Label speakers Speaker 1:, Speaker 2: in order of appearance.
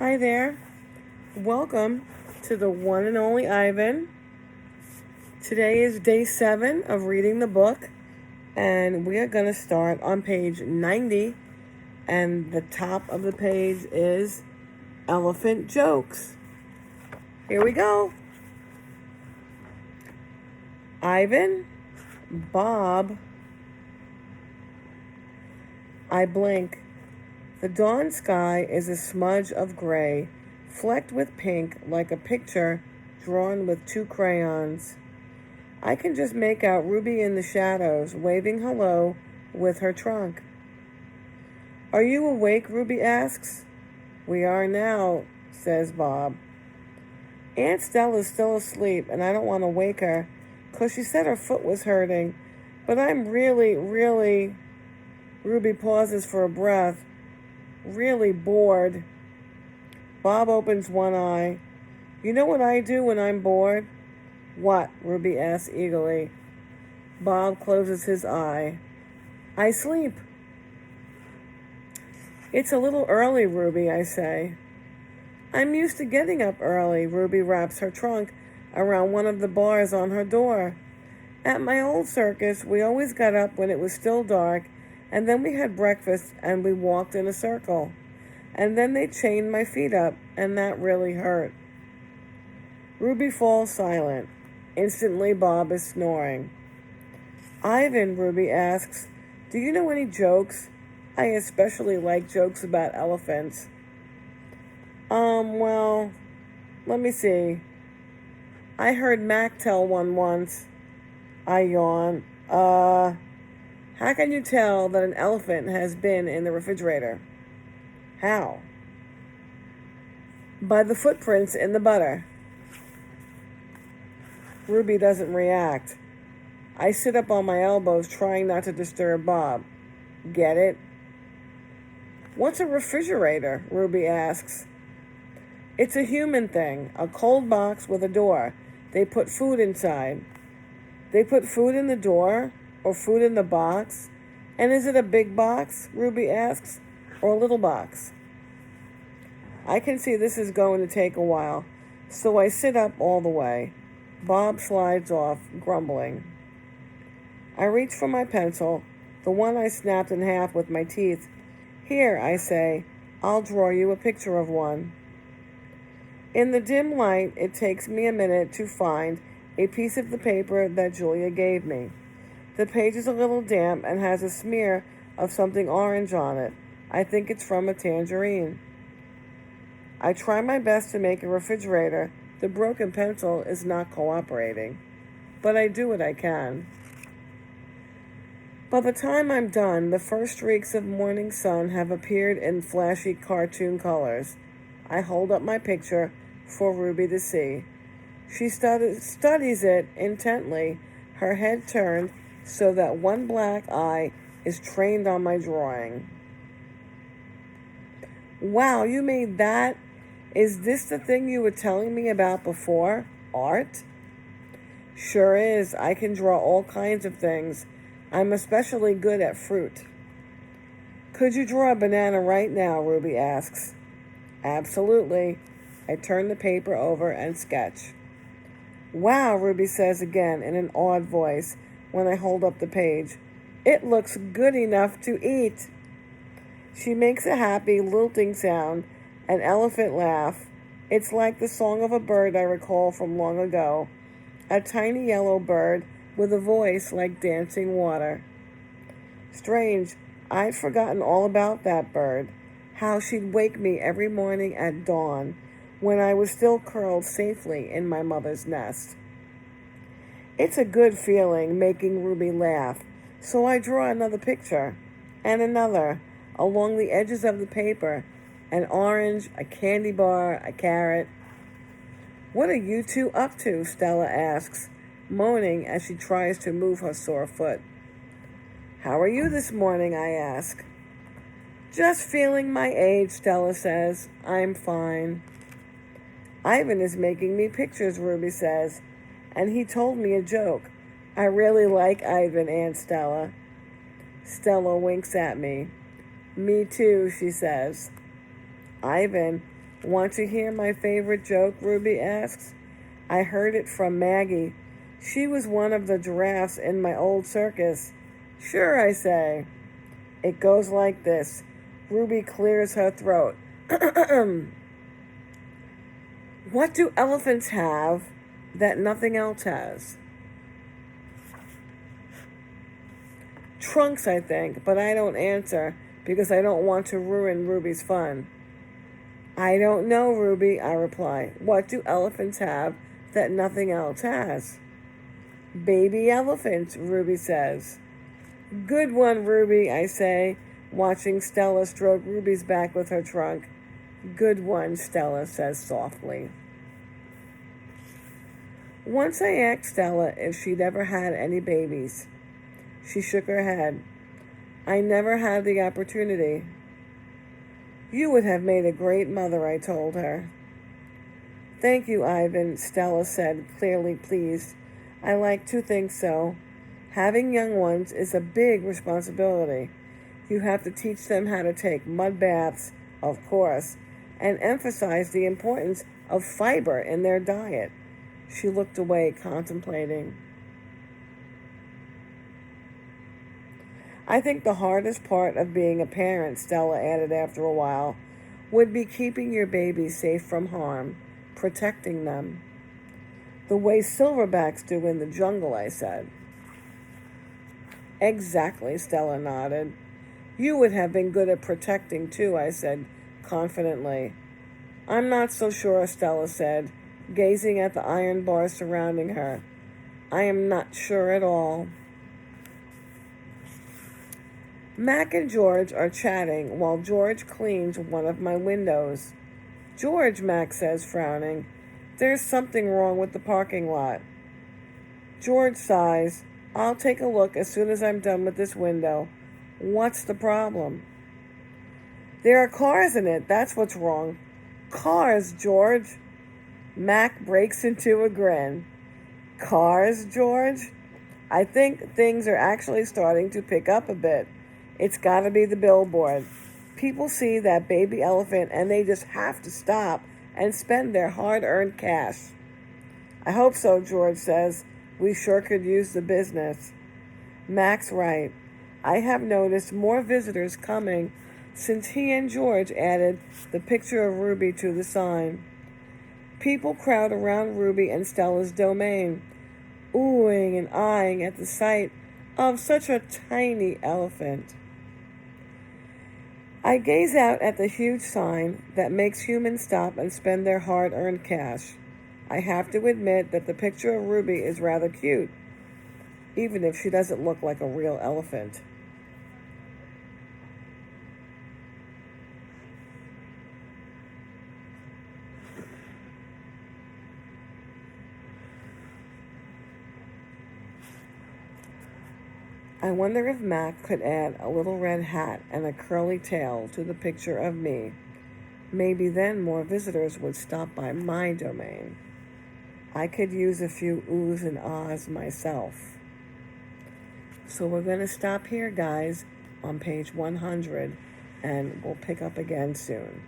Speaker 1: Hi there. Welcome to the one and only Ivan. Today is day 7 of reading the book, and we are going to start on page 90. And the top of the page is Elephant Jokes. Here we go. Ivan, Bob. I blink. The dawn sky is a smudge of gray, flecked with pink like a picture drawn with 2 crayons. I can just make out Ruby in the shadows, waving hello with her trunk. Are you awake? Ruby asks. We are now, says Bob. Aunt Stella's still asleep, and I don't want to wake her, 'cause she said her foot was hurting. But I'm really, Ruby pauses for a breath, really bored. Bob opens one eye. You know what I do when I'm bored? What? Ruby asks eagerly. Bob closes his eye. I sleep. It's a little early, Ruby, I say. I'm used to getting up early. Ruby wraps her trunk around one of the bars on her door. At my old circus, we always got up when it was still dark, and then we had breakfast and we walked in a circle. And then they chained my feet up, and that really hurt. Ruby falls silent. Instantly, Bob is snoring. Ivan, Ruby asks, do you know any jokes? I especially like jokes about elephants. Well, let me see. I heard Mac tell one once. I yawn. How can you tell that an elephant has been in the refrigerator? How? By the footprints in the butter. Ruby doesn't react. I sit up on my elbows, trying not to disturb Bob. Get it? What's a refrigerator? Ruby asks. It's a human thing, a cold box with a door. They put food inside. They put food in the door or food in the box? And is it a big box, Ruby asks, or a little box? I can see this is going to take a while, so I sit up all the way. Bob slides off, grumbling. I reach for my pencil, the one I snapped in half with my teeth. Here, I say, I'll draw you a picture of one. In the dim light, it takes me a minute to find a piece of the paper that Julia gave me. The page is a little damp and has a smear of something orange on it. I think it's from a tangerine. I try my best to make a refrigerator. The broken pencil is not cooperating, but I do what I can. By the time I'm done, the first streaks of morning sun have appeared in flashy cartoon colors. I hold up my picture for Ruby to see. She studies it intently, her head turned so that one black eye is trained on my drawing. Wow, you made that? Is this the thing you were telling me about before? Art? Sure is. I can draw all kinds of things. I'm especially good at fruit. Could you draw a banana right now? Ruby asks. Absolutely. I turn the paper over and sketch. Wow, Ruby says again in an awed voice when I hold up the page. It looks good enough to eat. She makes a happy, lilting sound, an elephant laugh. It's like the song of a bird I recall from long ago. A tiny yellow bird with a voice like dancing water. Strange, I'd forgotten all about that bird. How she'd wake me every morning at dawn, when I was still curled safely in my mother's nest. It's a good feeling making Ruby laugh, so I draw another picture, and another, along the edges of the paper, an orange, a candy bar, a carrot. What are you two up to? Stella asks, moaning as she tries to move her sore foot. How are you this morning? I ask. Just feeling my age, Stella says. I'm fine. Ivan is making me pictures, Ruby says, and he told me a joke. I really like Ivan, Aunt Stella. Stella winks at me. Me too, she says. Ivan, Want to hear my favorite joke? Ruby asks. I heard it from Maggie. She was one of the giraffes in my old circus. Sure, I say. It goes like this. Ruby clears her throat. What do elephants have that nothing else has? Trunks, I think, but I don't answer because I don't want to ruin Ruby's fun. I don't know, Ruby, I reply. What do elephants have that nothing else has? Baby elephants, Ruby says. Good one, Ruby, I say, watching Stella stroke Ruby's back with her trunk. Good one, Stella says softly. Once I asked Stella if she'd ever had any babies. She shook her head. I never had the opportunity. You would have made a great mother, I told her. Thank you, Ivan, Stella said, clearly pleased. I like to think so. Having young ones is a big responsibility. You have to teach them how to take mud baths, of course, and emphasize the importance of fiber in their diet. She looked away, contemplating. I think the hardest part of being a parent, Stella added after a while, would be keeping your babies safe from harm, protecting them. The way silverbacks do in the jungle, I said. Exactly, Stella nodded. You would have been good at protecting too, I said confidently. I'm not so sure, Stella said, gazing at the iron bars surrounding her. I am not sure at all. Mac and George are chatting while George cleans one of my windows. George, Mac says, frowning, there's something wrong with the parking lot. George sighs. I'll take a look as soon as I'm done with this window. What's the problem? There are cars in it, that's what's wrong. Cars, George. Mac breaks into a grin. Cars, George? I think things are actually starting to pick up a bit. It's got to be the billboard. People see that baby elephant and they just have to stop and spend their hard-earned cash. I hope so, George says. We sure could use the business. Mac's right. I have noticed more visitors coming since he and George added the picture of Ruby to the sign. People crowd around Ruby and Stella's domain, oohing and eyeing at the sight of such a tiny elephant. I gaze out at the huge sign that makes humans stop and spend their hard-earned cash. I have to admit that the picture of Ruby is rather cute, even if she doesn't look like a real elephant. I wonder if Mac could add a little red hat and a curly tail to the picture of me. Maybe then more visitors would stop by my domain. I could use a few oohs and ahs myself. So we're going to stop here, guys, on page 100, and we'll pick up again soon.